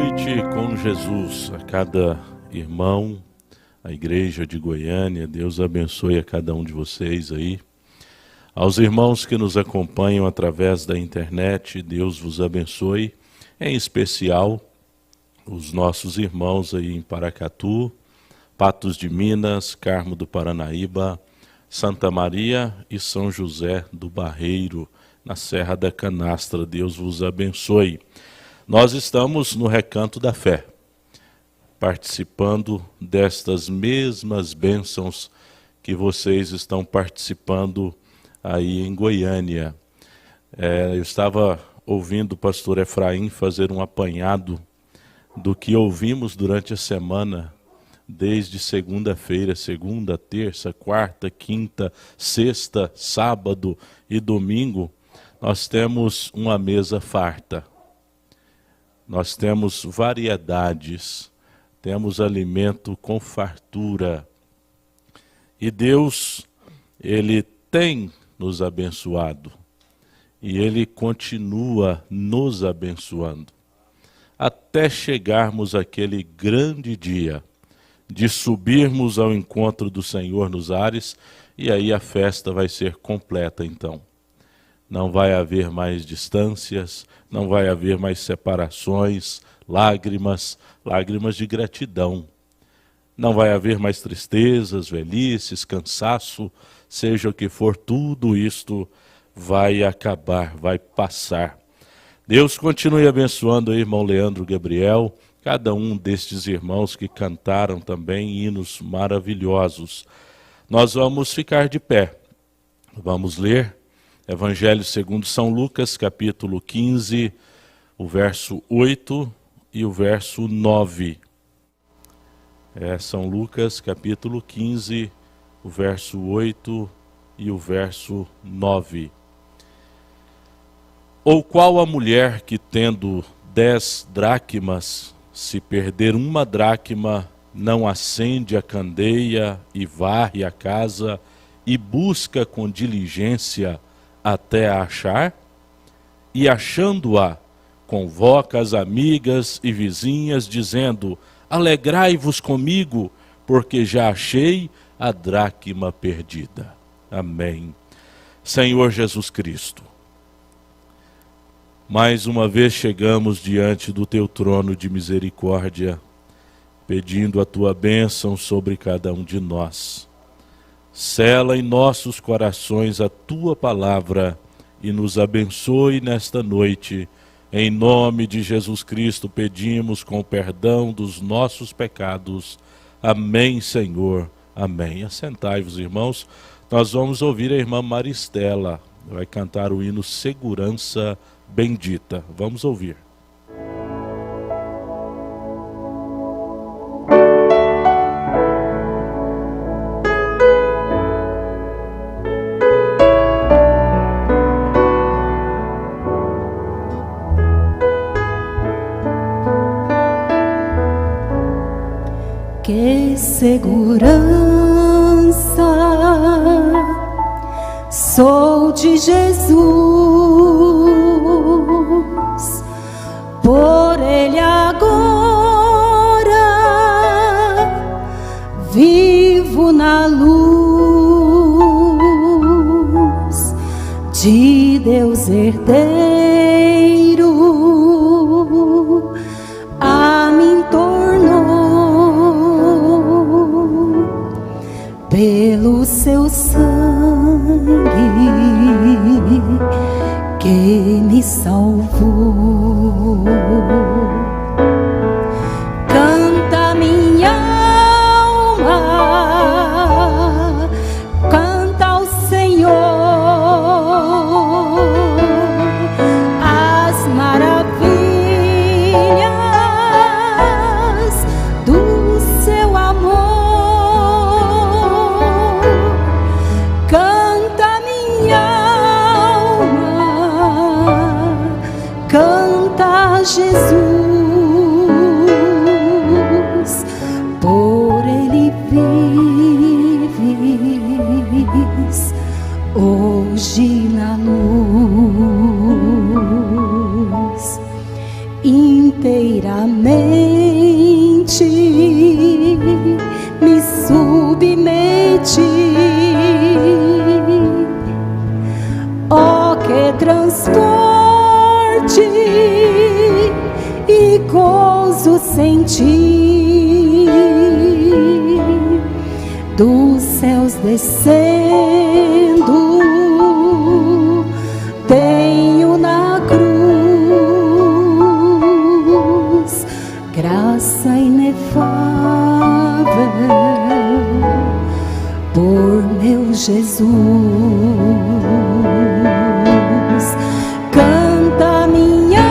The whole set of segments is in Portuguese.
Noite com Jesus, a cada irmão, a igreja de Goiânia. Deus abençoe a cada um de vocês aí. Aos irmãos que nos acompanham através da internet, Deus vos abençoe. Em especial, os nossos irmãos aí em Paracatu, Patos de Minas, Carmo do Paranaíba, Santa Maria e São José do Barreiro, na Serra da Canastra. Deus vos abençoe. Nós estamos no Recanto da Fé, participando destas mesmas bênçãos que vocês estão participando aí em Goiânia. Eu estava ouvindo o pastor Efraim fazer um apanhado do que ouvimos durante a semana, desde segunda-feira, segunda, terça, quarta, quinta, sexta, sábado e domingo. Nós temos uma mesa farta. Nós temos variedades, temos alimento com fartura. E Deus, Ele tem nos abençoado. E Ele continua nos abençoando. Até chegarmos àquele grande dia de subirmos ao encontro do Senhor nos ares, e aí a festa vai ser completa então. Não vai haver mais distâncias, não vai haver mais separações, lágrimas de gratidão. Não vai haver mais tristezas, velhices, cansaço, seja o que for, tudo isto vai acabar, vai passar. Deus continue abençoando o irmão Leandro Gabriel, cada um destes irmãos que cantaram também hinos maravilhosos. Nós vamos ficar de pé, vamos ler Evangelho segundo São Lucas, capítulo 15, o verso 8 e o verso 9. São Lucas, capítulo 15, o verso 8 e o verso 9. Ou qual a mulher que, tendo 10 dracmas, se perder uma dracma, não acende a candeia e varre a casa e busca com diligência até a achar? E achando-a, convoca as amigas e vizinhas, dizendo: alegrai-vos comigo, porque já achei a dracma perdida. Amém. Senhor Jesus Cristo, mais uma vez chegamos diante do teu trono de misericórdia, pedindo a tua bênção sobre cada um de nós. Sela em nossos corações a tua palavra e nos abençoe nesta noite. Em nome de Jesus Cristo pedimos com perdão dos nossos pecados. Amém, Senhor. Amém. Assentai-vos, irmãos. Nós vamos ouvir a irmã Maristela. Vai cantar o hino Segurança Bendita. Vamos ouvir. Que segurança sou de Jesus, por Ele agora vivo na luz de Deus herdeiro, a mim tornou pelo seu sangue que me salvou. Canta minha alma, canta ao Senhor as maravilhas do seu amor. Canta minha alma, canta a Jesus, por Ele vives hoje na luz. inteiramente me submeti. Oh, que transporte e gozo senti, dos céus descendo, tenho na cruz graça inefável por meu Jesus. Canta minha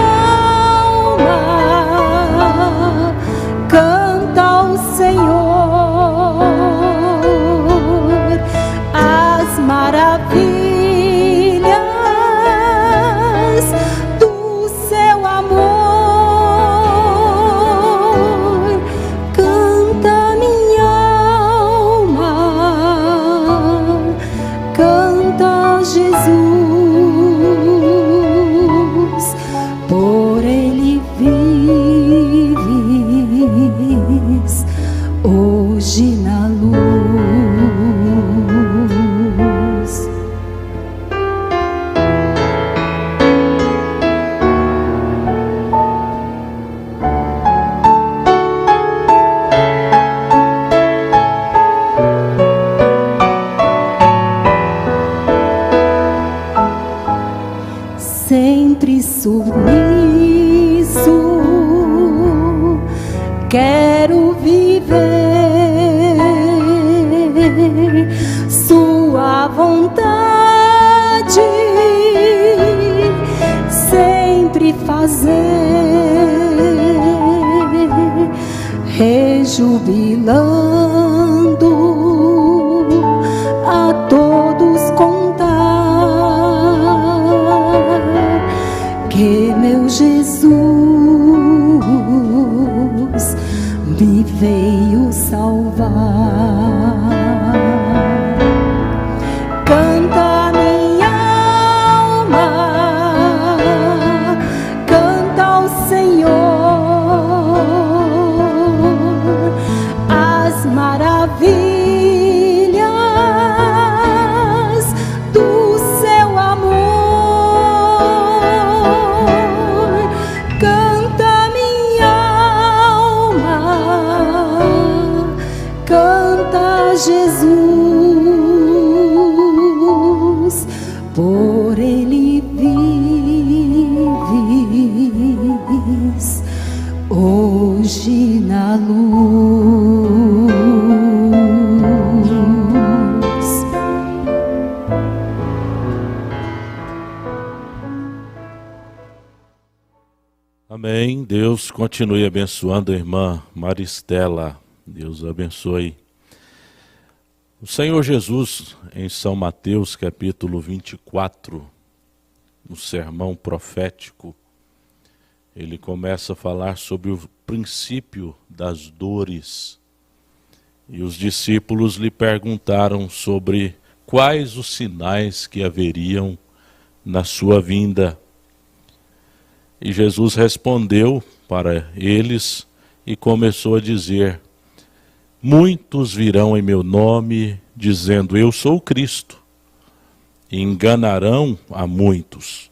alma, canta ao Senhor as maravilhas do seu amor. Canta minha alma, canta a Jesus, por Ele vives hoje na luz. Sempre submisso, quero viver sua vontade, sempre fazer, rejubilando a todos contar que meu Jesus me veio salvar. Canta minha alma, canta ao Senhor as maravilhas do seu amor. Canta minha alma, canta Jesus, por Ele vives hoje na luz. Amém. Deus continue abençoando a irmã Maristela. Deus abençoe. O Senhor Jesus, em São Mateus, capítulo 24, no sermão profético, ele começa a falar sobre o princípio das dores. E os discípulos lhe perguntaram sobre quais os sinais que haveriam na sua vinda. E Jesus respondeu para eles e começou a dizer: muitos virão em meu nome, dizendo, eu sou o Cristo, e enganarão a muitos.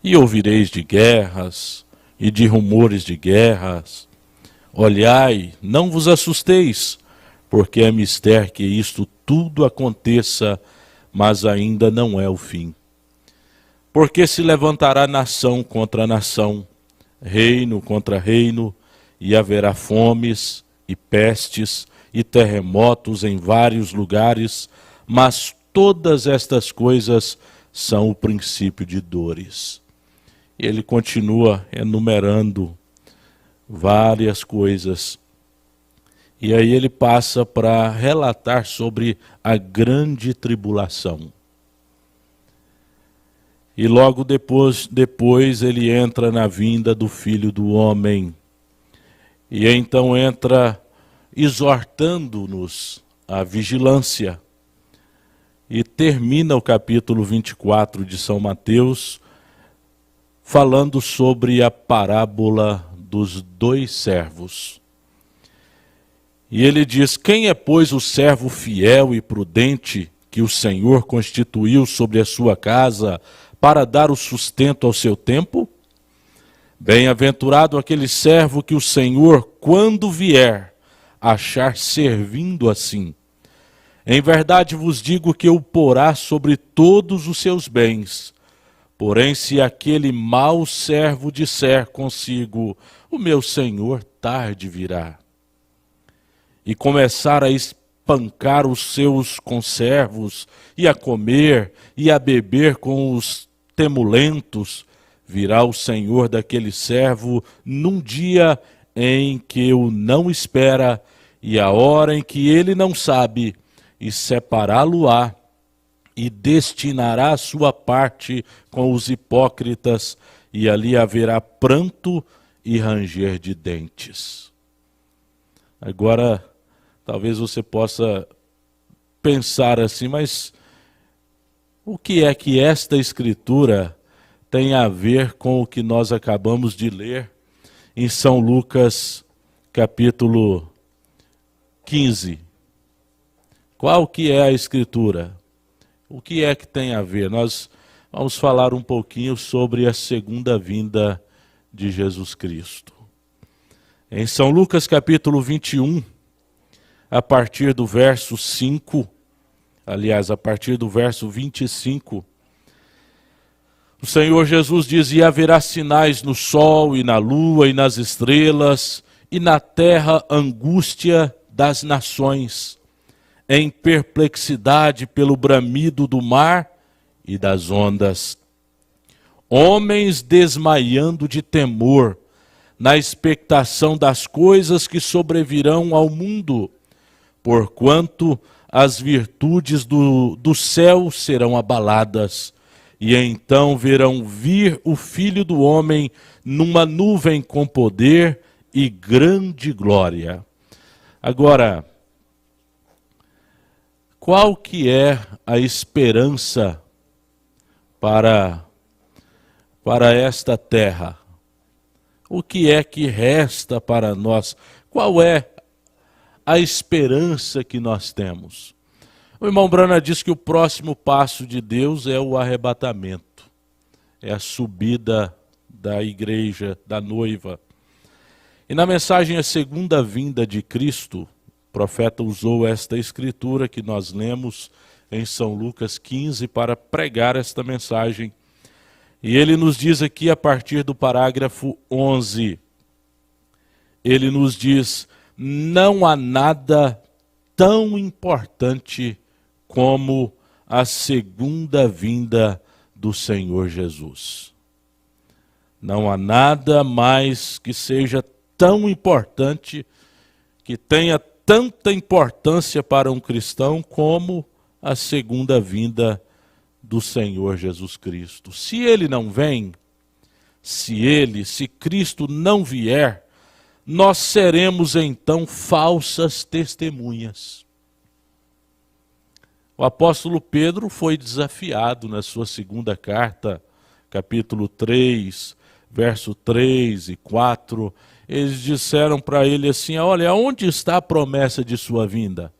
E ouvireis de guerras e de rumores de guerras. Olhai, não vos assusteis, porque é mister que isto tudo aconteça, mas ainda não é o fim. Porque se levantará nação contra nação, reino contra reino, e haverá fomes e pestes e terremotos em vários lugares, mas todas estas coisas são o princípio de dores. Ele continua enumerando várias coisas. E aí ele passa para relatar sobre a grande tribulação. E logo depois ele entra na vinda do Filho do Homem. E então entra exortando-nos à vigilância. E termina o capítulo 24 de São Mateus falando sobre a parábola dos 2 servos. E ele diz: quem é, pois, o servo fiel e prudente que o Senhor constituiu sobre a sua casa para dar o sustento ao seu tempo? Bem-aventurado aquele servo que o Senhor, quando vier, achar servindo assim. Em verdade vos digo que o porá sobre todos os seus bens. Porém, se aquele mau servo disser consigo: o meu senhor tarde virá, e começar a espancar os seus conservos, e a comer e a beber com os temulentos, virá o senhor daquele servo num dia em que o não espera, e a hora em que ele não sabe, e separá-lo-á, e destinará a sua parte com os hipócritas, e ali haverá pranto e ranger de dentes. Agora, talvez você possa pensar assim, mas o que é que esta escritura tem a ver com o que nós acabamos de ler em São Lucas, capítulo 15? Qual que é a escritura? O que é que tem a ver? Nós vamos falar um pouquinho sobre a segunda vinda de Jesus Cristo. Em São Lucas capítulo 21, a partir do verso 5, aliás, a partir do verso 25, o Senhor Jesus diz: e haverá sinais no sol e na lua e nas estrelas, e na terra angústia das nações, em perplexidade pelo bramido do mar e das ondas. Homens desmaiando de temor, na expectação das coisas que sobrevirão ao mundo, porquanto as virtudes do céu serão abaladas, e então verão vir o Filho do Homem numa nuvem com poder e grande glória. Agora, qual que é a esperança para esta terra? O que é que resta para nós? Qual é a esperança que nós temos? O irmão Brana diz que o próximo passo de Deus é o arrebatamento, é a subida da igreja, da noiva. E na mensagem A Segunda Vinda de Cristo, o profeta usou esta escritura que nós lemos em São Lucas 15 para pregar esta mensagem. E ele nos diz aqui a partir do parágrafo 11, ele nos diz: não há nada tão importante como a segunda vinda do Senhor Jesus. Não há nada mais que seja tão importante, que tenha tanta importância para um cristão como a segunda vinda do Senhor Jesus Cristo. Se ele não vem, se Cristo não vier, nós seremos então falsas testemunhas. O apóstolo Pedro foi desafiado na sua segunda carta, capítulo 3, verso 3 e 4. Eles disseram para ele assim: olha, onde está a promessa de sua vinda?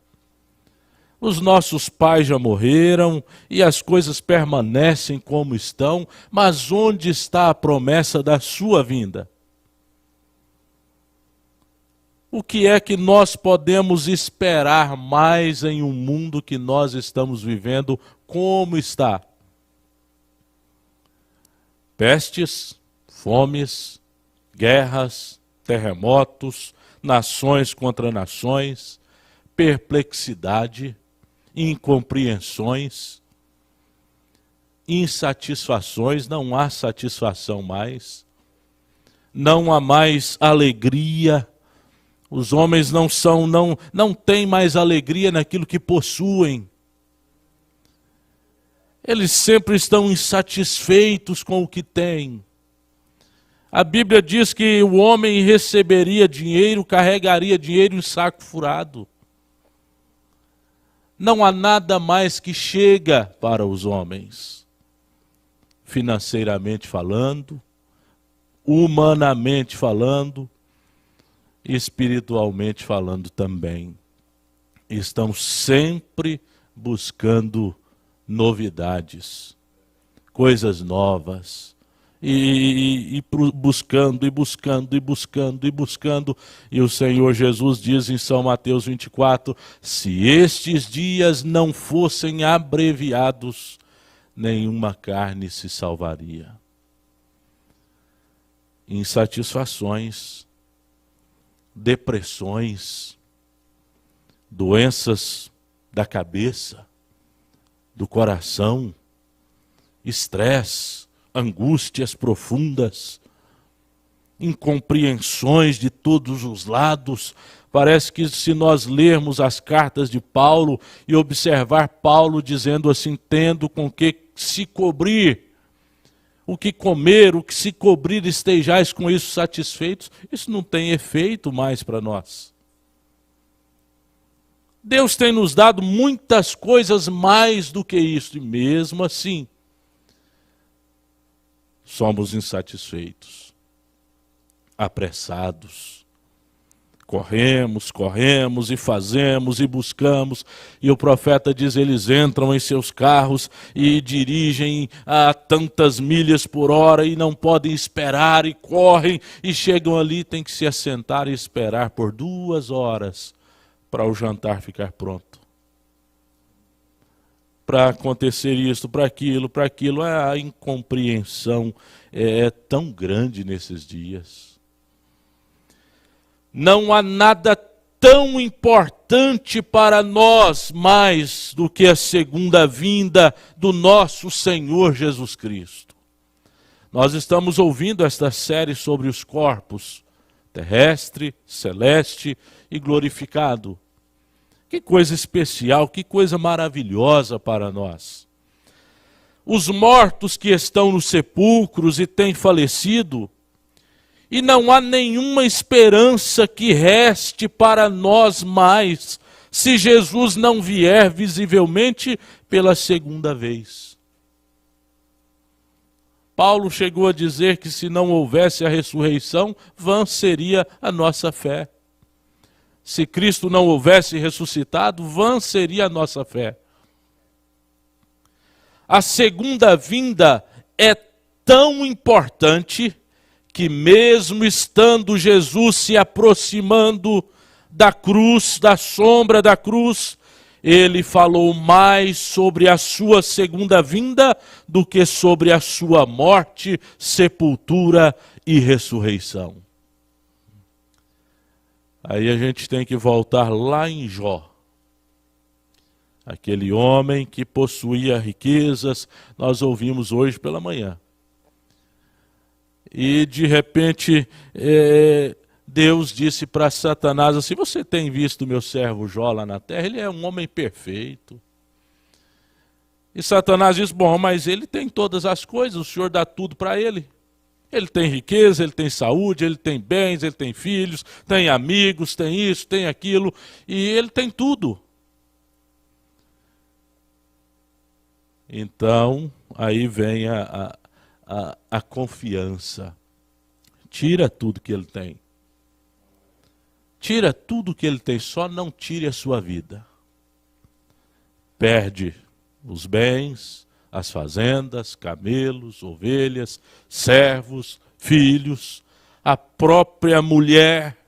Os nossos pais já morreram e as coisas permanecem como estão, mas onde está a promessa da sua vinda? O que é que nós podemos esperar mais em um mundo que nós estamos vivendo como está? Pestes, fomes, guerras, terremotos, nações contra nações, perplexidade, incompreensões, insatisfações, não há satisfação mais, não há mais alegria. Os homens não têm mais alegria naquilo que possuem. Eles sempre estão insatisfeitos com o que têm. A Bíblia diz que o homem receberia dinheiro, carregaria dinheiro em saco furado. Não há nada mais que chega para os homens, financeiramente falando, humanamente falando, espiritualmente falando também. Estão sempre buscando novidades, coisas novas, e buscando, e buscando, e buscando, e buscando. E o Senhor Jesus diz em São Mateus 24, se estes dias não fossem abreviados, nenhuma carne se salvaria. Insatisfações, depressões, doenças da cabeça, do coração, estresse, angústias profundas, incompreensões de todos os lados. Parece que se nós lermos as cartas de Paulo e observar Paulo dizendo assim, tendo com que se cobrir, o que comer, o que se cobrir, estejais com isso satisfeitos, isso não tem efeito mais para nós. Deus tem nos dado muitas coisas mais do que isso, e mesmo assim, somos insatisfeitos, apressados. Corremos e fazemos e buscamos. E o profeta diz, eles entram em seus carros e dirigem a tantas milhas por hora e não podem esperar e correm e chegam ali, tem que se assentar e esperar por 2 horas para o jantar ficar pronto. Para acontecer isso, para aquilo. A incompreensão é tão grande nesses dias. Não há nada tão importante para nós mais do que a segunda vinda do nosso Senhor Jesus Cristo. Nós estamos ouvindo esta série sobre os corpos, terrestre, celeste e glorificado. Que coisa especial, que coisa maravilhosa para nós. Os mortos que estão nos sepulcros e têm falecido, e não há nenhuma esperança que reste para nós mais, se Jesus não vier visivelmente pela segunda vez. Paulo chegou a dizer que se não houvesse a ressurreição, vã seria a nossa fé. Se Cristo não houvesse ressuscitado, vã seria a nossa fé. A segunda vinda é tão importante que mesmo estando Jesus se aproximando da cruz, da sombra da cruz, ele falou mais sobre a sua segunda vinda do que sobre a sua morte, sepultura e ressurreição. Aí a gente tem que voltar lá em Jó. Aquele homem que possuía riquezas, nós ouvimos hoje pela manhã. E de repente Deus disse para Satanás assim, você tem visto meu servo Jó lá na terra? Ele é um homem perfeito. E Satanás disse, bom, mas ele tem todas as coisas, o Senhor dá tudo para ele. Ele tem riqueza, ele tem saúde, ele tem bens, ele tem filhos, tem amigos, tem isso, tem aquilo, e ele tem tudo. Então, aí vem a confiança. Tira tudo que ele tem. Tira tudo que ele tem, só não tire a sua vida. Perde os bens, as fazendas, camelos, ovelhas, servos, filhos, a própria mulher,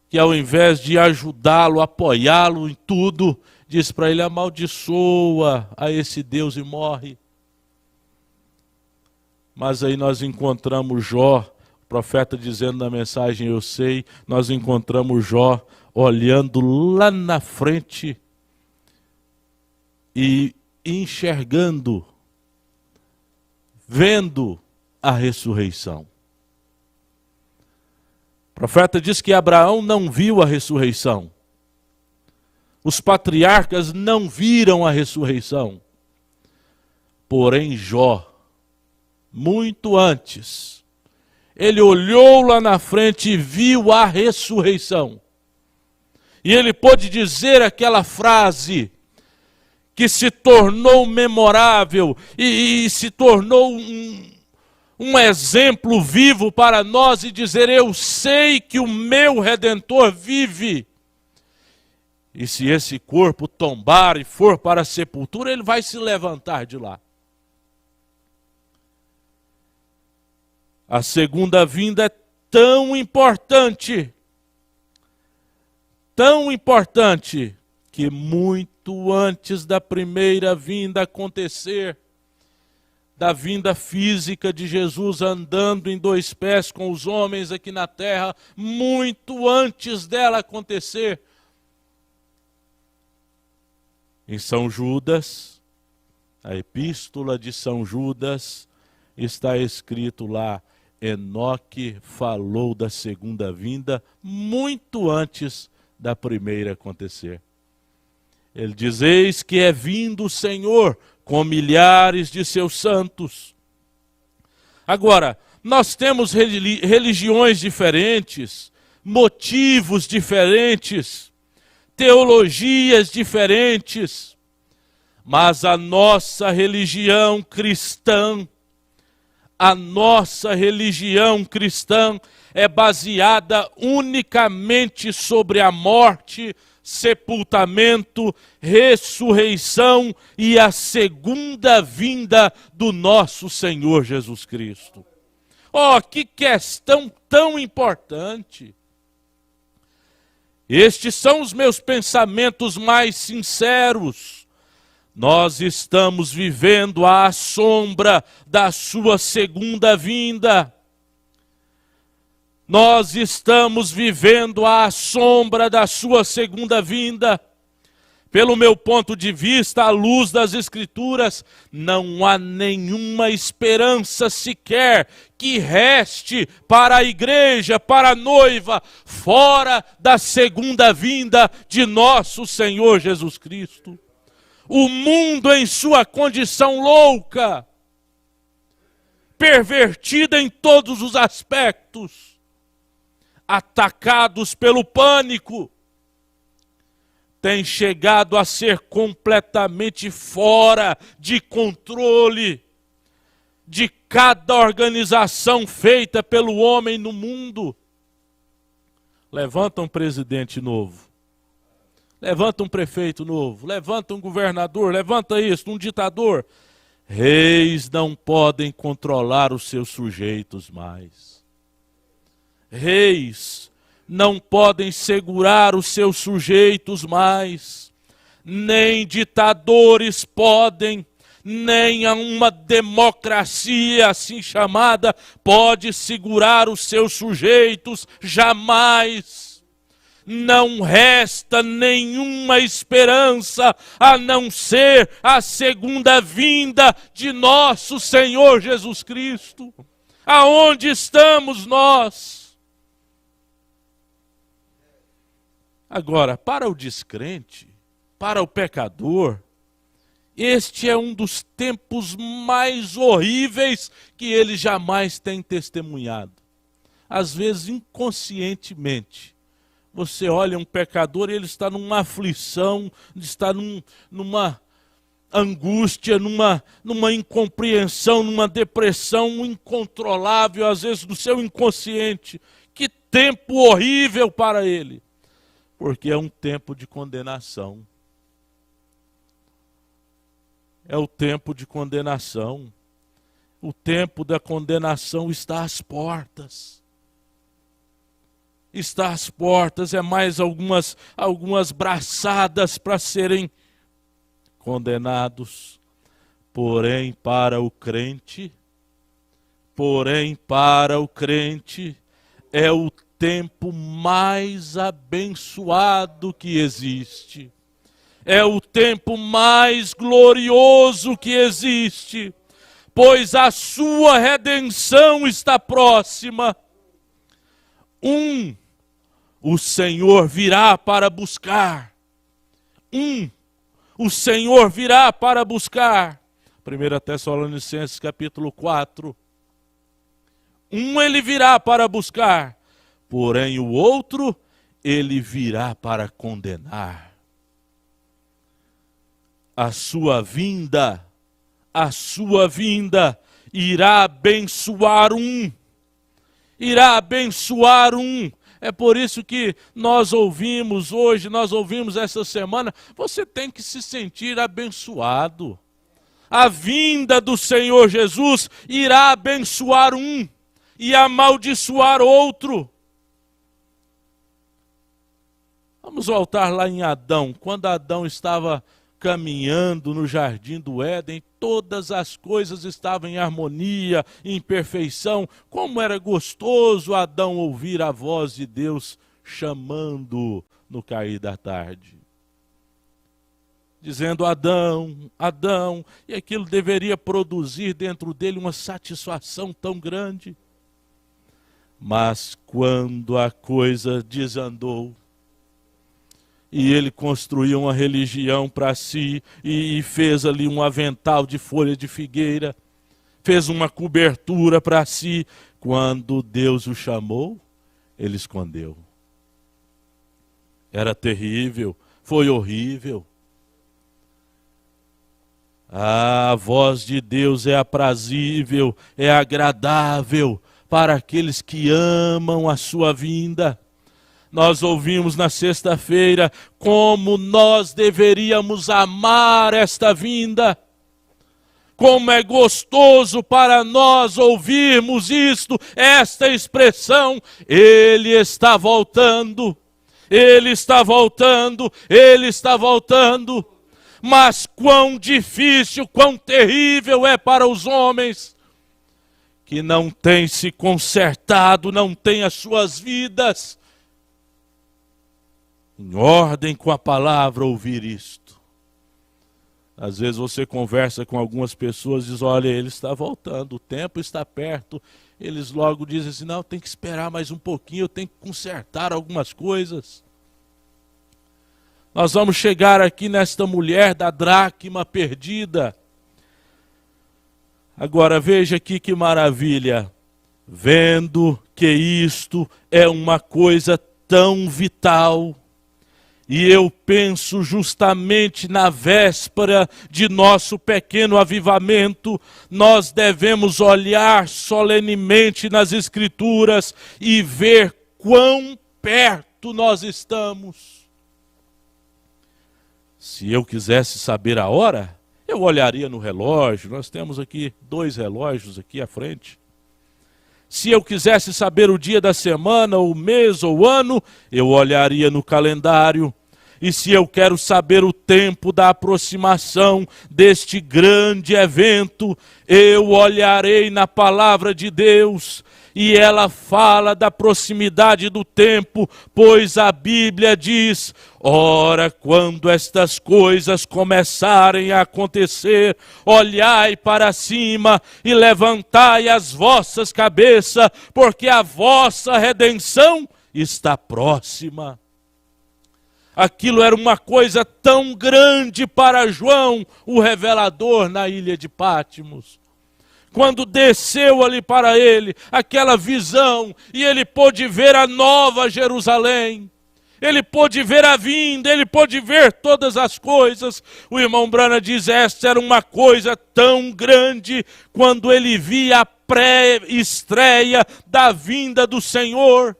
que ao invés de ajudá-lo, apoiá-lo em tudo, diz para ele, amaldiçoa a esse Deus e morre. Mas aí nós encontramos Jó, o profeta dizendo na mensagem, eu sei, nós encontramos Jó olhando lá na frente e enxergando, vendo a ressurreição. O profeta diz que Abraão não viu a ressurreição. Os patriarcas não viram a ressurreição. Porém, Jó, muito antes, ele olhou lá na frente e viu a ressurreição. E ele pôde dizer aquela frase que se tornou memorável e se tornou um exemplo vivo para nós e dizer: eu sei que o meu Redentor vive. E se esse corpo tombar e for para a sepultura, ele vai se levantar de lá. A segunda vinda é tão importante, que muito antes da primeira vinda acontecer, da vinda física de Jesus andando em dois pés com os homens aqui na terra, muito antes dela acontecer, em São Judas, a epístola de São Judas, está escrito lá: Enoque falou da segunda vinda muito antes da primeira acontecer. Ele diz: eis que é vindo o Senhor com milhares de seus santos. Agora, nós temos religiões diferentes, motivos diferentes, teologias diferentes, mas a nossa religião cristã, é baseada unicamente sobre a morte, sepultamento, ressurreição e a segunda vinda do nosso Senhor Jesus Cristo. Oh, que questão tão importante! Estes são os meus pensamentos mais sinceros. Nós estamos vivendo à sombra da sua segunda vinda. Nós estamos vivendo à sombra da sua segunda vinda. Pelo meu ponto de vista, à luz das Escrituras, não há nenhuma esperança sequer que reste para a igreja, para a noiva, fora da segunda vinda de nosso Senhor Jesus Cristo. O mundo em sua condição louca, pervertida em todos os aspectos, atacados pelo pânico, tem chegado a ser completamente fora de controle de cada organização feita pelo homem no mundo. Levanta um presidente novo, levanta um prefeito novo, levanta um governador, levanta isso, um ditador. Reis não podem controlar os seus sujeitos mais. Reis não podem segurar os seus sujeitos mais. Nem ditadores podem, nem uma democracia assim chamada pode segurar os seus sujeitos jamais. Não resta nenhuma esperança a não ser a segunda vinda de nosso Senhor Jesus Cristo. Aonde estamos nós? Agora, para o descrente, para o pecador, este é um dos tempos mais horríveis que ele jamais tem testemunhado. Às vezes, inconscientemente, você olha um pecador e ele está numa aflição, está numa angústia, numa incompreensão, numa depressão incontrolável, às vezes do seu inconsciente. Que tempo horrível para ele! Porque é um tempo de condenação. É o tempo de condenação. O tempo da condenação está às portas. Está às portas, é mais algumas braçadas para serem condenados. Porém, para o crente, é o tempo mais abençoado que existe. É o tempo mais glorioso que existe, pois a sua redenção está próxima. O Senhor virá para buscar. O Senhor virá para buscar. 1 Tessalonicenses capítulo 4. Ele virá para buscar. Porém, o outro, ele virá para condenar. A sua vinda irá abençoar um. Irá abençoar um. É por isso que nós ouvimos hoje, nós ouvimos essa semana, você tem que se sentir abençoado. A vinda do Senhor Jesus irá abençoar um e amaldiçoar outro. Vamos voltar lá em Adão. Quando Adão estava caminhando no jardim do Éden, todas as coisas estavam em harmonia, em perfeição. Como era gostoso Adão ouvir a voz de Deus chamando no cair da tarde. Dizendo: Adão, Adão, e aquilo deveria produzir dentro dele uma satisfação tão grande. Mas quando a coisa desandou, e ele construiu uma religião para si, e fez ali um avental de folha de figueira, fez uma cobertura para si, quando Deus o chamou, ele escondeu. Era terrível, foi horrível. A voz de Deus é aprazível, é agradável para aqueles que amam a sua vinda. Nós ouvimos na sexta-feira como nós deveríamos amar esta vinda. Como é gostoso para nós ouvirmos isto, esta expressão: Ele está voltando, Ele está voltando, Ele está voltando. Mas quão difícil, quão terrível é para os homens que não têm se consertado, não têm as suas vidas em ordem com a palavra, ouvir isto. Às vezes você conversa com algumas pessoas e diz: olha, ele está voltando, o tempo está perto. Eles logo dizem assim: não, tem que esperar mais um pouquinho, eu tenho que consertar algumas coisas. Nós vamos chegar aqui nesta mulher da dracma perdida. Agora veja aqui que maravilha. Vendo que isto é uma coisa tão vital, e eu penso justamente na véspera de nosso pequeno avivamento, nós devemos olhar solenemente nas Escrituras e ver quão perto nós estamos. Se eu quisesse saber a hora, eu olharia no relógio. Nós temos aqui 2 relógios aqui à frente. Se eu quisesse saber o dia da semana, o mês ou o ano, eu olharia no calendário. E se eu quero saber o tempo da aproximação deste grande evento, eu olharei na palavra de Deus. E ela fala da proximidade do tempo, pois a Bíblia diz: ora, quando estas coisas começarem a acontecer, olhai para cima e levantai as vossas cabeças, porque a vossa redenção está próxima. Aquilo era uma coisa tão grande para João, o revelador, na ilha de Patmos. Quando desceu ali para ele aquela visão, e ele pôde ver a nova Jerusalém, ele pôde ver a vinda, ele pôde ver todas as coisas. O irmão Branham diz: esta era uma coisa tão grande, quando ele via a pré-estreia da vinda do Senhor.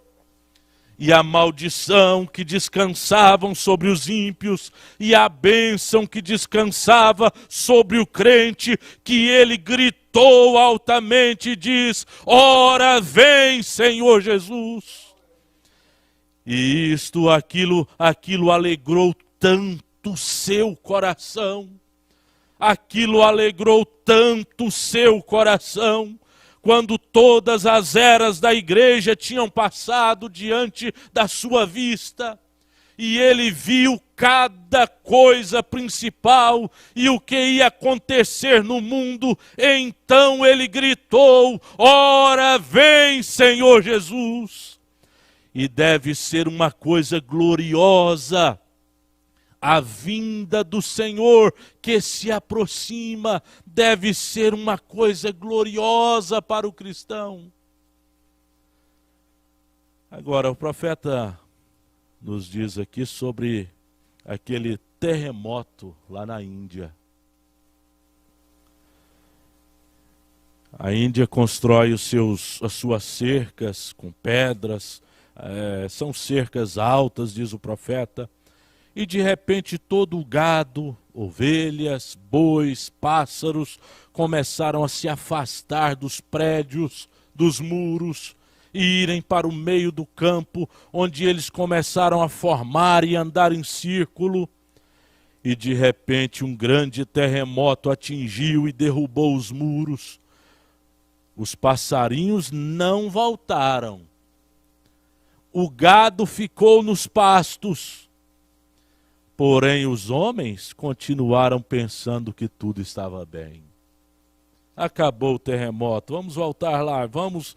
E a maldição que descansavam sobre os ímpios, e a bênção que descansava sobre o crente, que ele gritou altamente e diz: ora vem, Senhor Jesus. E aquilo alegrou tanto seu coração, aquilo alegrou tanto seu coração, quando todas as eras da igreja tinham passado diante da sua vista, e ele viu cada coisa principal e o que ia acontecer no mundo, então ele gritou: ora vem, Senhor Jesus. E deve ser uma coisa gloriosa a vinda do Senhor que se aproxima, deve ser uma coisa gloriosa para o cristão. Agora, o profeta nos diz aqui sobre aquele terremoto lá na Índia. A Índia constrói as suas cercas com pedras, são cercas altas, diz o profeta, e de repente todo o gado, ovelhas, bois, pássaros, começaram a se afastar dos prédios, dos muros, e irem para o meio do campo, onde eles começaram a formar e andar em círculo. E de repente um grande terremoto atingiu e derrubou os muros. Os passarinhos não voltaram. O gado ficou nos pastos. Porém, os homens continuaram pensando que tudo estava bem. Acabou o terremoto, vamos voltar lá, vamos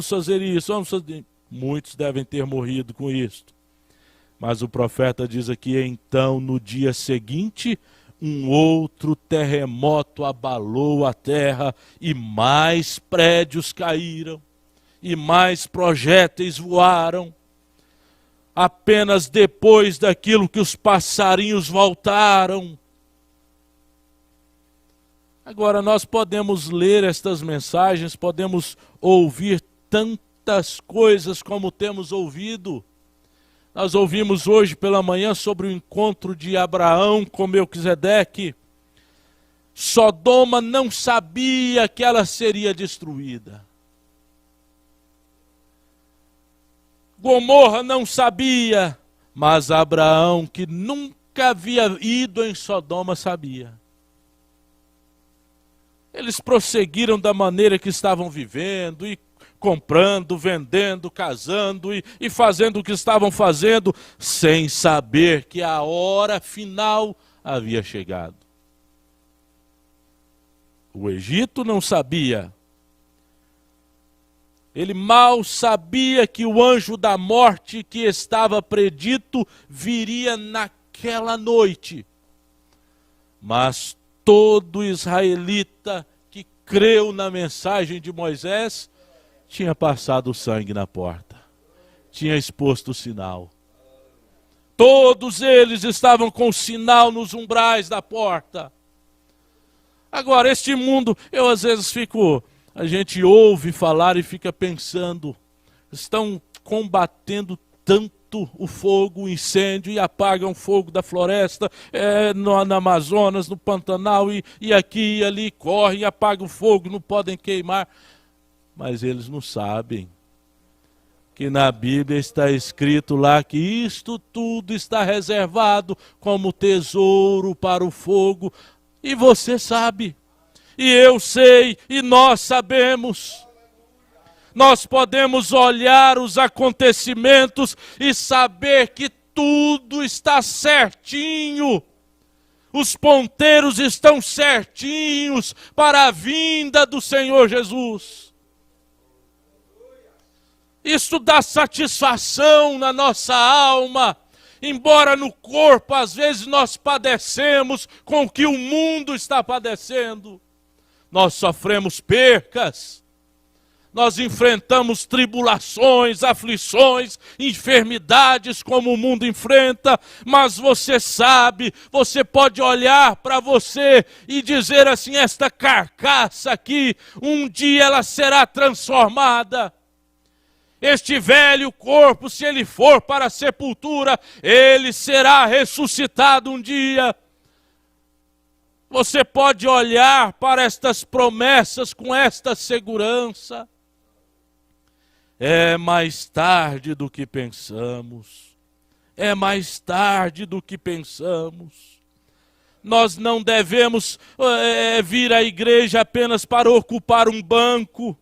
fazer isso, vamos fazer... Muitos devem ter morrido com isto. Mas o profeta diz aqui, então, no dia seguinte, um outro terremoto abalou a terra e mais prédios caíram e mais projéteis voaram. Apenas depois daquilo que os passarinhos voltaram. Agora, nós podemos ler estas mensagens, podemos ouvir tantas coisas como temos ouvido. Nós ouvimos hoje pela manhã sobre o encontro de Abraão com Melquisedeque. Sodoma não sabia que ela seria destruída. Gomorra não sabia, mas Abraão, que nunca havia ido em Sodoma, sabia. Eles prosseguiram da maneira que estavam vivendo, e comprando, vendendo, casando e fazendo o que estavam fazendo, sem saber que a hora final havia chegado. O Egito não sabia. Ele mal sabia que o anjo da morte que estava predito viria naquela noite. Mas todo israelita que creu na mensagem de Moisés tinha passado o sangue na porta, tinha exposto o sinal. Todos eles estavam com o sinal nos umbrais da porta. Agora, este mundo, eu às vezes a gente ouve falar e fica pensando, estão combatendo tanto o fogo, o incêndio, e apagam fogo da floresta, no Amazonas, no Pantanal, e aqui e ali correm, apagam o fogo, não podem queimar. Mas eles não sabem que na Bíblia está escrito lá que isto tudo está reservado como tesouro para o fogo. E você sabe, e eu sei, e nós sabemos. Nós podemos olhar os acontecimentos e saber que tudo está certinho. Os ponteiros estão certinhos para a vinda do Senhor Jesus. Isso dá satisfação na nossa alma, embora no corpo às vezes nós padecemos com o que o mundo está padecendo. Nós sofremos percas, nós enfrentamos tribulações, aflições, enfermidades como o mundo enfrenta, mas você sabe, você pode olhar para você e dizer assim, esta carcaça aqui, um dia ela será transformada. Este velho corpo, se ele for para a sepultura, ele será ressuscitado um dia. Você pode olhar para estas promessas com esta segurança. É mais tarde do que pensamos. É mais tarde do que pensamos. Nós não devemos vir à igreja apenas para ocupar um banco.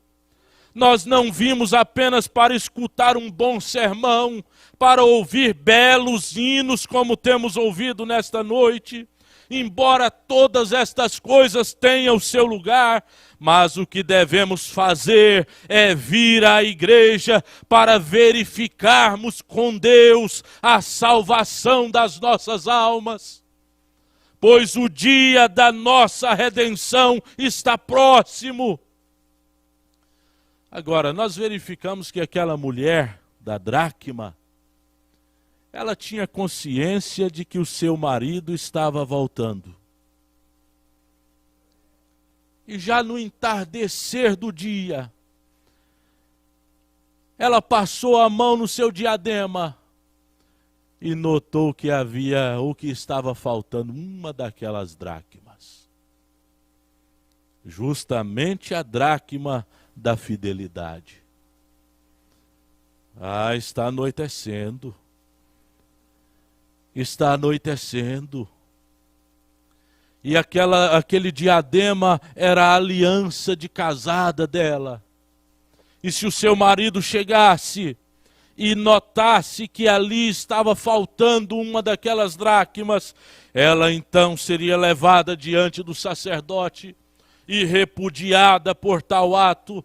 Nós não vimos apenas para escutar um bom sermão, para ouvir belos hinos como temos ouvido nesta noite. Embora todas estas coisas tenham o seu lugar, mas o que devemos fazer é vir à igreja para verificarmos com Deus a salvação das nossas almas. Pois o dia da nossa redenção está próximo. Agora, nós verificamos que aquela mulher da dracma, ela tinha consciência de que o seu marido estava voltando. E já no entardecer do dia, ela passou a mão no seu diadema e notou que havia, ou que estava faltando, uma daquelas dracmas. Justamente a dracma da fidelidade. Ah, está anoitecendo. Está anoitecendo. E aquele diadema era a aliança de casada dela. E se o seu marido chegasse e notasse que ali estava faltando uma daquelas dracmas, ela então seria levada diante do sacerdote e repudiada por tal ato.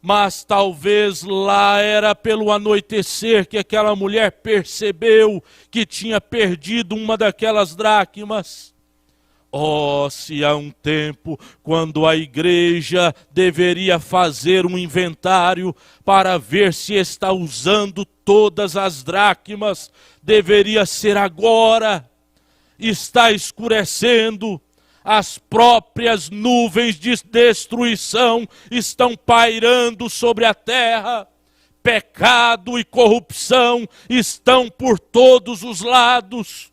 Mas talvez lá era pelo anoitecer que aquela mulher percebeu que tinha perdido uma daquelas dracmas. Oh, se há um tempo quando a igreja deveria fazer um inventário para ver se está usando todas as dracmas, deveria ser agora. Está escurecendo. As próprias nuvens de destruição estão pairando sobre a terra. Pecado e corrupção estão por todos os lados.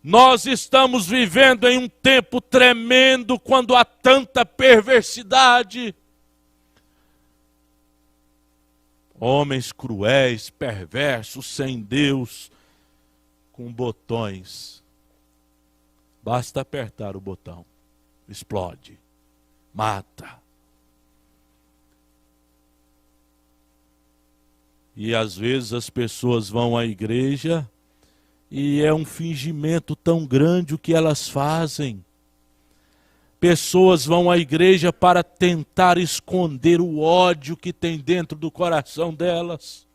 Nós estamos vivendo em um tempo tremendo quando há tanta perversidade. Homens cruéis, perversos, sem Deus, com botões. Basta apertar o botão, explode, mata. E às vezes as pessoas vão à igreja e é um fingimento tão grande o que elas fazem. Pessoas vão à igreja para tentar esconder o ódio que tem dentro do coração delas.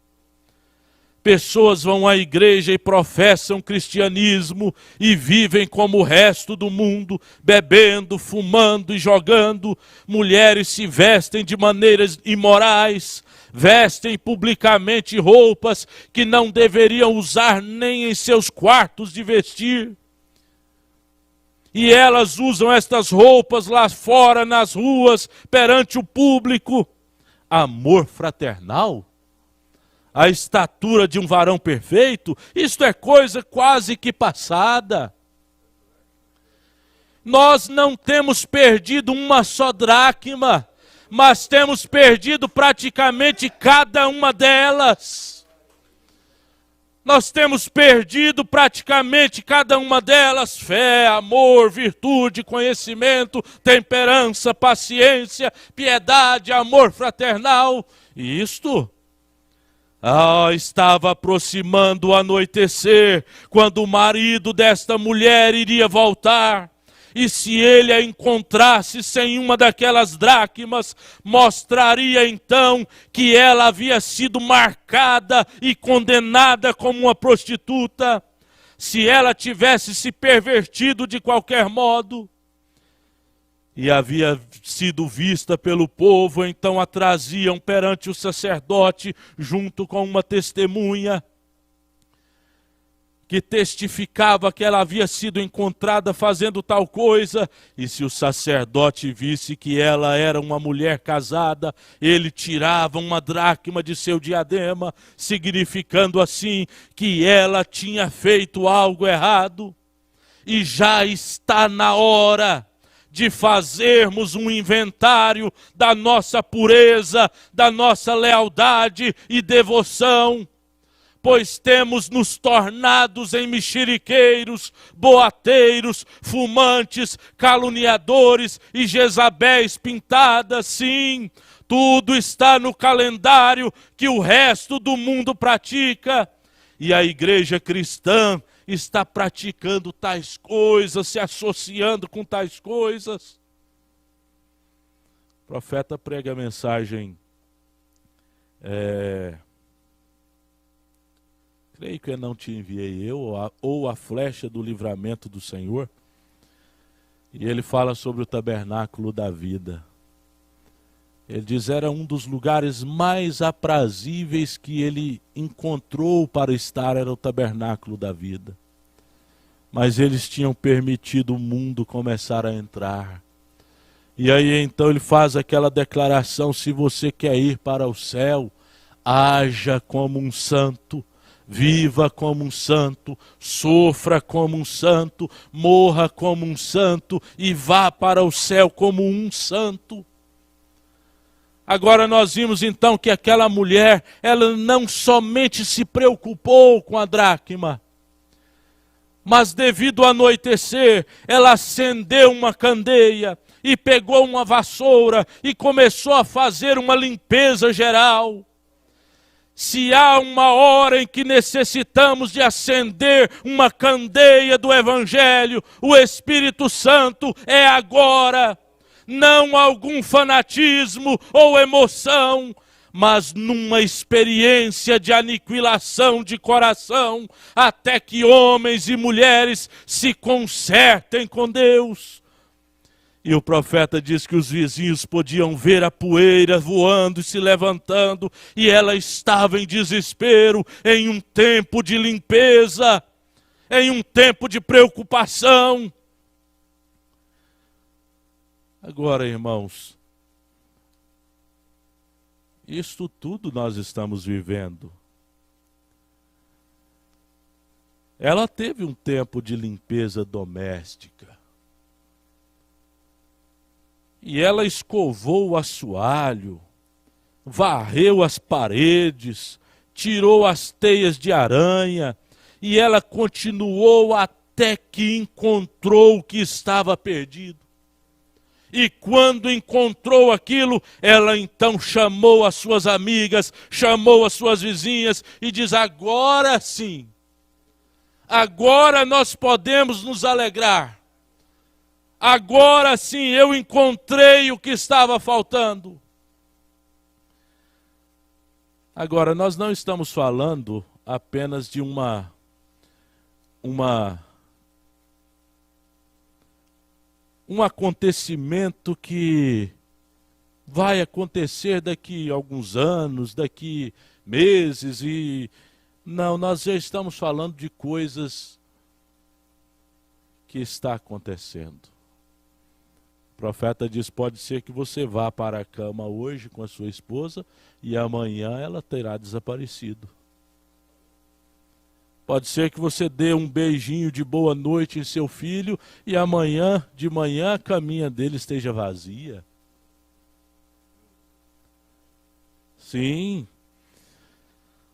Pessoas vão à igreja e professam cristianismo e vivem como o resto do mundo, bebendo, fumando e jogando. Mulheres se vestem de maneiras imorais, vestem publicamente roupas que não deveriam usar nem em seus quartos de vestir. E elas usam estas roupas lá fora, nas ruas, perante o público. Amor fraternal? A estatura de um varão perfeito, isto é coisa quase que passada. Nós não temos perdido uma só dracma, mas temos perdido praticamente cada uma delas. Nós temos perdido praticamente cada uma delas: fé, amor, virtude, conhecimento, temperança, paciência, piedade, amor fraternal. E isto estava aproximando o anoitecer, quando o marido desta mulher iria voltar. E se ele a encontrasse sem uma daquelas dracmas, mostraria então que ela havia sido marcada e condenada como uma prostituta. Se ela tivesse se pervertido de qualquer modo e havia sido vista pelo povo, então a traziam perante o sacerdote junto com uma testemunha que testificava que ela havia sido encontrada fazendo tal coisa. E se o sacerdote visse que ela era uma mulher casada, ele tirava uma dracma de seu diadema, significando assim que ela tinha feito algo errado. E já está na hora de fazermos um inventário da nossa pureza, da nossa lealdade e devoção, pois temos nos tornados em mexeriqueiros, boateiros, fumantes, caluniadores e Jezabéis pintadas. Sim, tudo está no calendário que o resto do mundo pratica, e a igreja cristã está praticando tais coisas, se associando com tais coisas. O profeta prega a mensagem, creio que eu não te enviei eu, ou a flecha do livramento do Senhor. E ele fala sobre o tabernáculo da vida. Ele diz, era um dos lugares mais aprazíveis que ele encontrou para estar, era o tabernáculo da vida. mas eles tinham permitido o mundo começar a entrar. E aí então ele faz aquela declaração: se você quer ir para o céu, haja como um santo, viva como um santo, sofra como um santo, morra como um santo e vá para o céu como um santo. Agora nós vimos então que aquela mulher, ela não somente se preocupou com a dracma, mas devido ao anoitecer, ela acendeu uma candeia e pegou uma vassoura e começou a fazer uma limpeza geral. Se há uma hora em que necessitamos de acender uma candeia do Evangelho, o Espírito Santo é agora. Não algum fanatismo ou emoção, mas numa experiência de aniquilação de coração, até que homens e mulheres se consertem com Deus. E o profeta diz que os vizinhos podiam ver a poeira voando e se levantando, e ela estava em desespero, em um tempo de limpeza, em um tempo de preocupação. Agora, irmãos, isto tudo nós estamos vivendo. Ela teve um tempo de limpeza doméstica. E ela escovou o assoalho, varreu as paredes, tirou as teias de aranha, e ela continuou até que encontrou o que estava perdido. E quando encontrou aquilo, ela então chamou as suas amigas, chamou as suas vizinhas e diz: agora sim, agora nós podemos nos alegrar. Agora sim eu encontrei o que estava faltando. Agora, nós não estamos falando apenas de um acontecimento que vai acontecer daqui a alguns anos, daqui meses e... Não, nós já estamos falando de coisas que está acontecendo. O profeta diz: pode ser que você vá para a cama hoje com a sua esposa e amanhã ela terá desaparecido. Pode ser que você dê um beijinho de boa noite em seu filho e amanhã, de manhã, a caminha dele esteja vazia. Sim.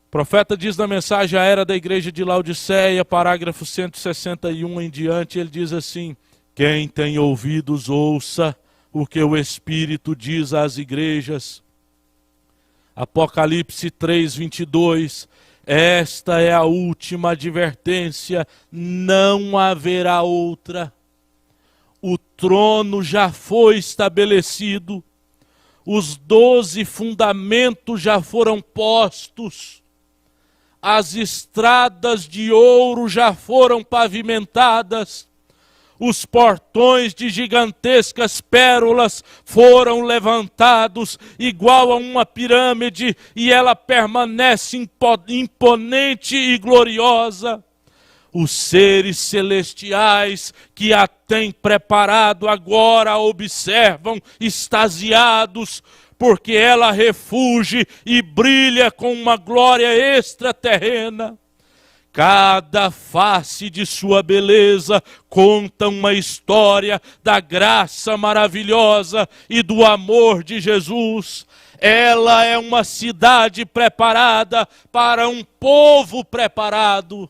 O profeta diz na mensagem à era da igreja de Laodiceia, parágrafo 161 em diante, ele diz assim: quem tem ouvidos ouça o que o Espírito diz às igrejas. Apocalipse 3:22, esta é a última advertência, não haverá outra. O trono já foi estabelecido, os 12 fundamentos já foram postos, as estradas de ouro já foram pavimentadas, os portões de gigantescas pérolas foram levantados, igual a uma pirâmide, e ela permanece imponente e gloriosa. Os seres celestiais que a têm preparado agora a observam extasiados, porque ela refuge e brilha com uma glória extraterrena. Cada face de sua beleza conta uma história da graça maravilhosa e do amor de Jesus. Ela é uma cidade preparada para um povo preparado.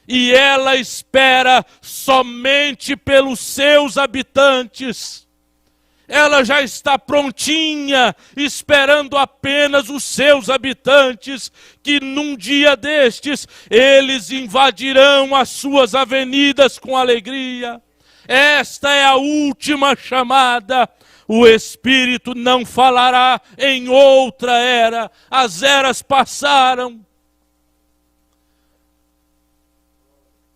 E ela espera somente pelos seus habitantes. Ela já está prontinha, esperando apenas os seus habitantes, que num dia destes, eles invadirão as suas avenidas com alegria. Esta é a última chamada. O Espírito não falará em outra era. As eras passaram.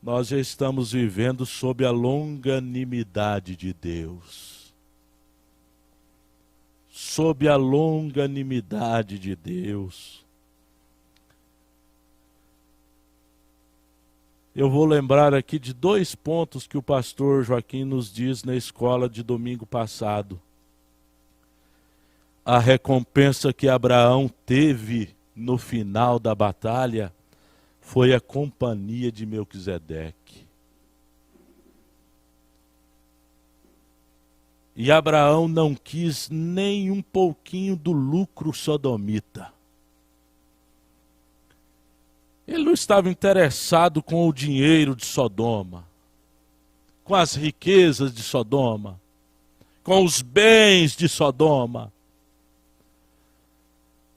Nós já estamos vivendo sob a longanimidade de Deus. Sob a longanimidade de Deus. eu vou lembrar aqui de 2 pontos que o pastor Joaquim nos diz na escola de domingo passado. A recompensa que Abraão teve no final da batalha foi a companhia de Melquisedeque. E Abraão não quis nem um pouquinho do lucro sodomita. Ele não estava interessado com o dinheiro de Sodoma, com as riquezas de Sodoma, com os bens de Sodoma,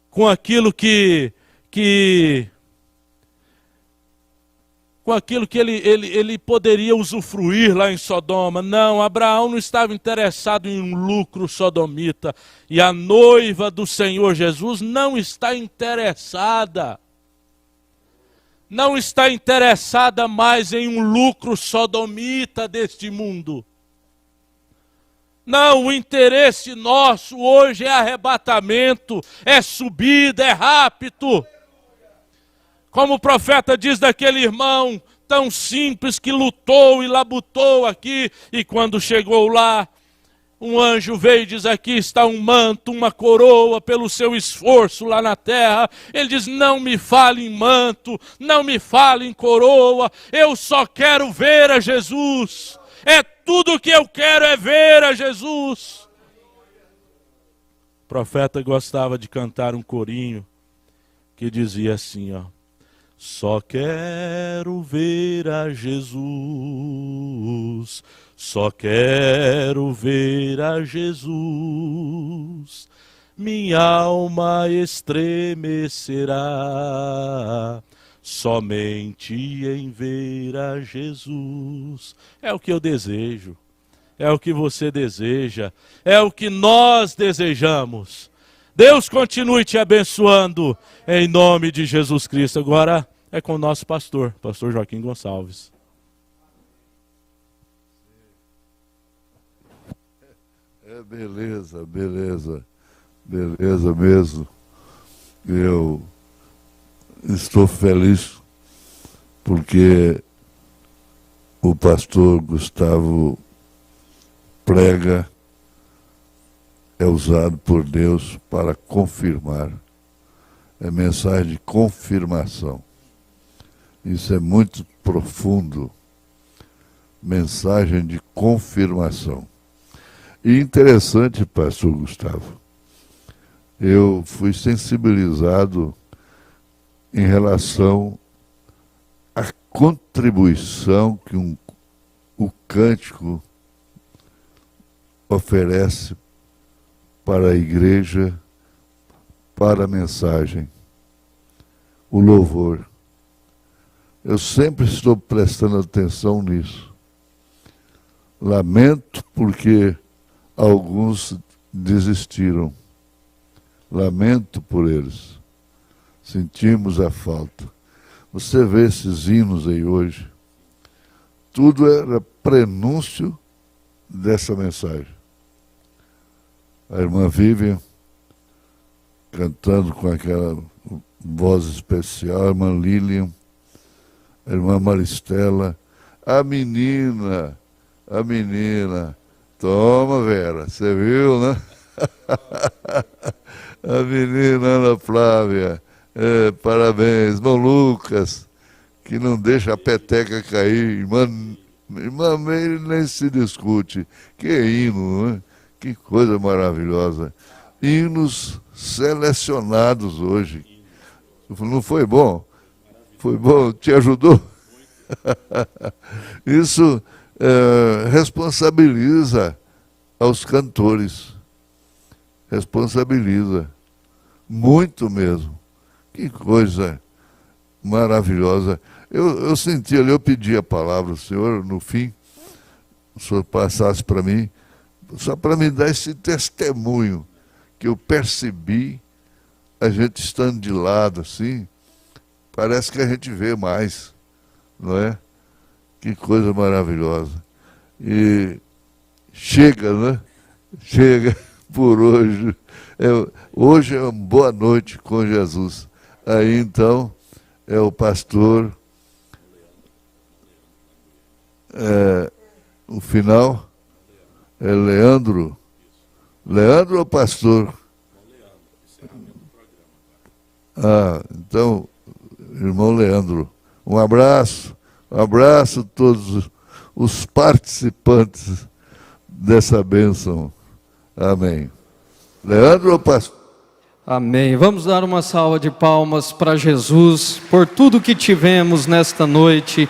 com aquilo que ele poderia usufruir lá em Sodoma. Não, Abraão não estava interessado em um lucro sodomita. E a noiva do Senhor Jesus não está interessada. Não está interessada mais em um lucro sodomita deste mundo. Não, o interesse nosso hoje é arrebatamento, é subida, é rapto. Como o profeta diz daquele irmão tão simples que lutou e labutou aqui, e quando chegou lá, um anjo veio e diz: aqui está um manto, uma coroa pelo seu esforço lá na terra. Ele diz: não me fale em manto, não me fale em coroa, eu só quero ver a Jesus. É tudo que eu quero é ver a Jesus. O profeta gostava de cantar um corinho que dizia assim, ó: só quero ver a Jesus, só quero ver a Jesus, minha alma estremecerá, somente em ver a Jesus. É o que eu desejo, é o que você deseja, é o que nós desejamos. Deus continue te abençoando, em nome de Jesus Cristo. Agora é com o nosso pastor Joaquim Gonçalves. Beleza mesmo. Eu estou feliz porque o pastor Gustavo prega, é usado por Deus para confirmar. É mensagem de confirmação. Isso é muito profundo. Mensagem de confirmação. E interessante, pastor Gustavo, eu fui sensibilizado em relação à contribuição que o cântico oferece para a igreja, para a mensagem, o louvor. Eu sempre estou prestando atenção nisso. Lamento porque alguns desistiram. Lamento por eles. Sentimos a falta. Você vê esses hinos aí hoje, tudo era prenúncio dessa mensagem. A irmã Vivian cantando com aquela voz especial, a irmã Lilian, a irmã Maristela, a menina, toma Vera, você viu, né? A menina Ana Flávia, parabéns, irmão Lucas, que não deixa a peteca cair, irmã Meire nem se discute, que hino, né? Que coisa maravilhosa. Hinos selecionados hoje. Não foi bom? Foi bom? Te ajudou? Isso responsabiliza aos cantores. Responsabiliza. Muito mesmo. Que coisa maravilhosa. Eu senti ali, eu pedi a palavra ao Senhor, no fim, o Senhor passasse para mim, só para me dar esse testemunho que eu percebi, a gente estando de lado assim, parece que a gente vê mais, não é? Que coisa maravilhosa. E chega, né? Chega por hoje. Hoje é uma boa noite com Jesus. Aí então é o pastor o final é Leandro. Leandro ou pastor? Então, irmão Leandro, um abraço a todos os participantes dessa bênção. Amém. Leandro ou pastor? Amém. Vamos dar uma salva de palmas para Jesus por tudo que tivemos nesta noite,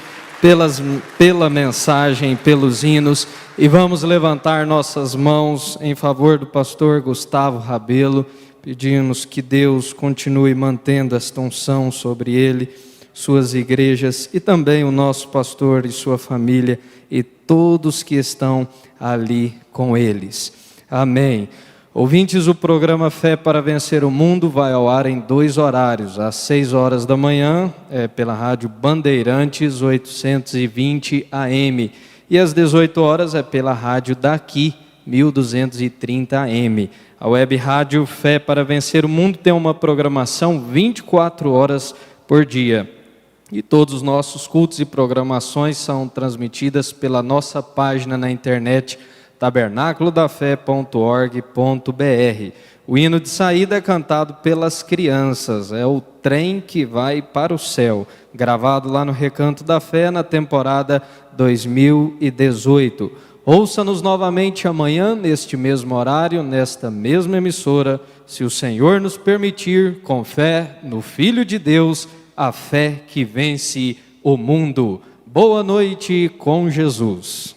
pela mensagem, pelos hinos, e vamos levantar nossas mãos em favor do pastor Gustavo Rabelo. Pedimos que Deus continue mantendo esta unção sobre ele, suas igrejas e também o nosso pastor e sua família e todos que estão ali com eles. Amém. Ouvintes, o programa Fé para Vencer o Mundo vai ao ar em 2 horários. Às 6 horas da manhã, pela rádio Bandeirantes 820 AM. E às 18 horas pela rádio daqui, 1230 AM. A web rádio Fé para Vencer o Mundo tem uma programação 24 horas por dia. E todos os nossos cultos e programações são transmitidas pela nossa página na internet, tabernaculodafé.org.br. O hino de saída é cantado pelas crianças, é o Trem que Vai para o Céu, gravado lá no Recanto da Fé na temporada 2018. Ouça-nos novamente amanhã, neste mesmo horário, nesta mesma emissora, se o Senhor nos permitir, com fé no Filho de Deus, a fé que vence o mundo. Boa noite com Jesus.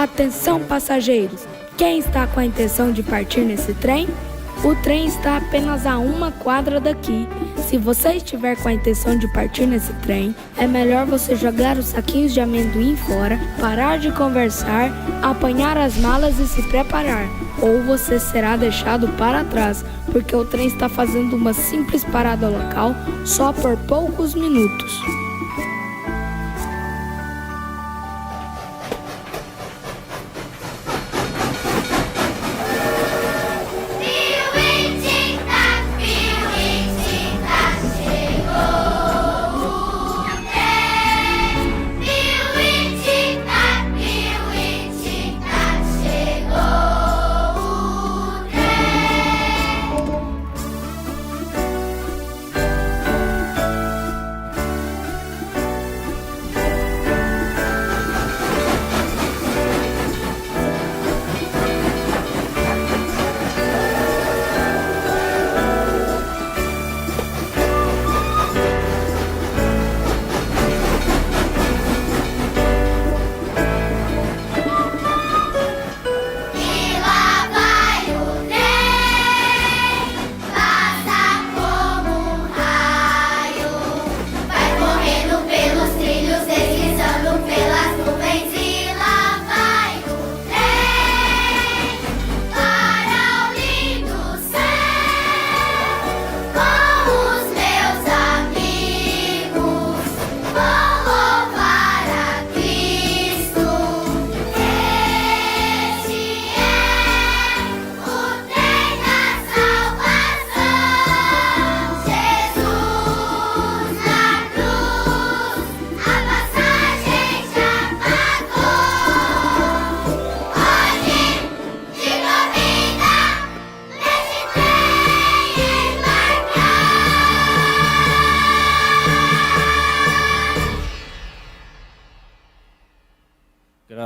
Atenção, passageiros! Quem está com a intenção de partir nesse trem? O trem está apenas a 1 quadra daqui. Se você estiver com a intenção de partir nesse trem, é melhor você jogar os saquinhos de amendoim fora, parar de conversar, apanhar as malas e se preparar. ou você será deixado para trás, porque o trem está fazendo uma simples parada local só por poucos minutos.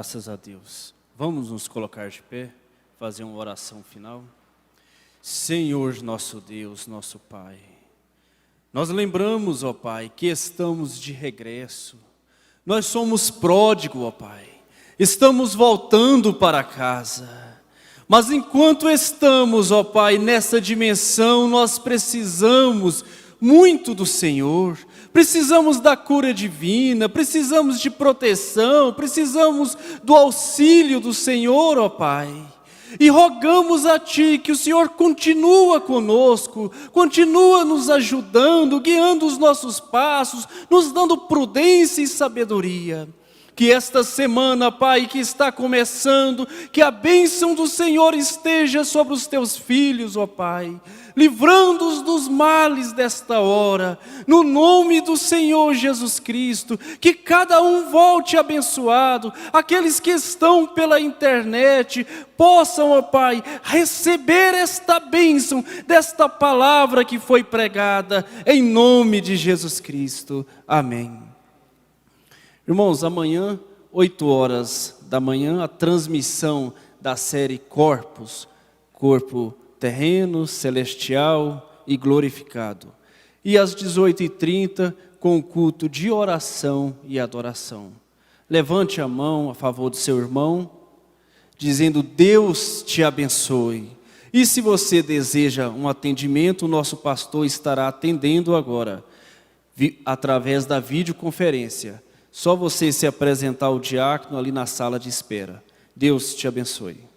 Graças a Deus. Vamos nos colocar de pé, fazer uma oração final. Senhor nosso Deus, nosso Pai, nós lembramos, ó Pai, que estamos de regresso. Nós somos pródigos, ó Pai. Estamos voltando para casa. Mas enquanto estamos, ó Pai, nessa dimensão, nós precisamos muito do Senhor. Precisamos da cura divina, precisamos de proteção, precisamos do auxílio do Senhor, ó Pai. E rogamos a Ti que o Senhor continua conosco, continua nos ajudando, guiando os nossos passos, nos dando prudência e sabedoria. Que esta semana, Pai, que está começando, que a bênção do Senhor esteja sobre os Teus filhos, ó Pai, livrando-os dos males desta hora, no nome do Senhor Jesus Cristo. Que cada um volte abençoado, aqueles que estão pela internet possam, ó Pai, receber esta bênção desta palavra que foi pregada, em nome de Jesus Cristo. Amém. Irmãos, amanhã, 8 horas da manhã, a transmissão da série Corpos, corpo terreno, celestial e glorificado. E às 18h30, com o culto de oração e adoração. Levante a mão a favor do seu irmão, dizendo: Deus te abençoe. E se você deseja um atendimento, o nosso pastor estará atendendo agora, através da videoconferência. Só você se apresentar ao diácono ali na sala de espera. Deus te abençoe.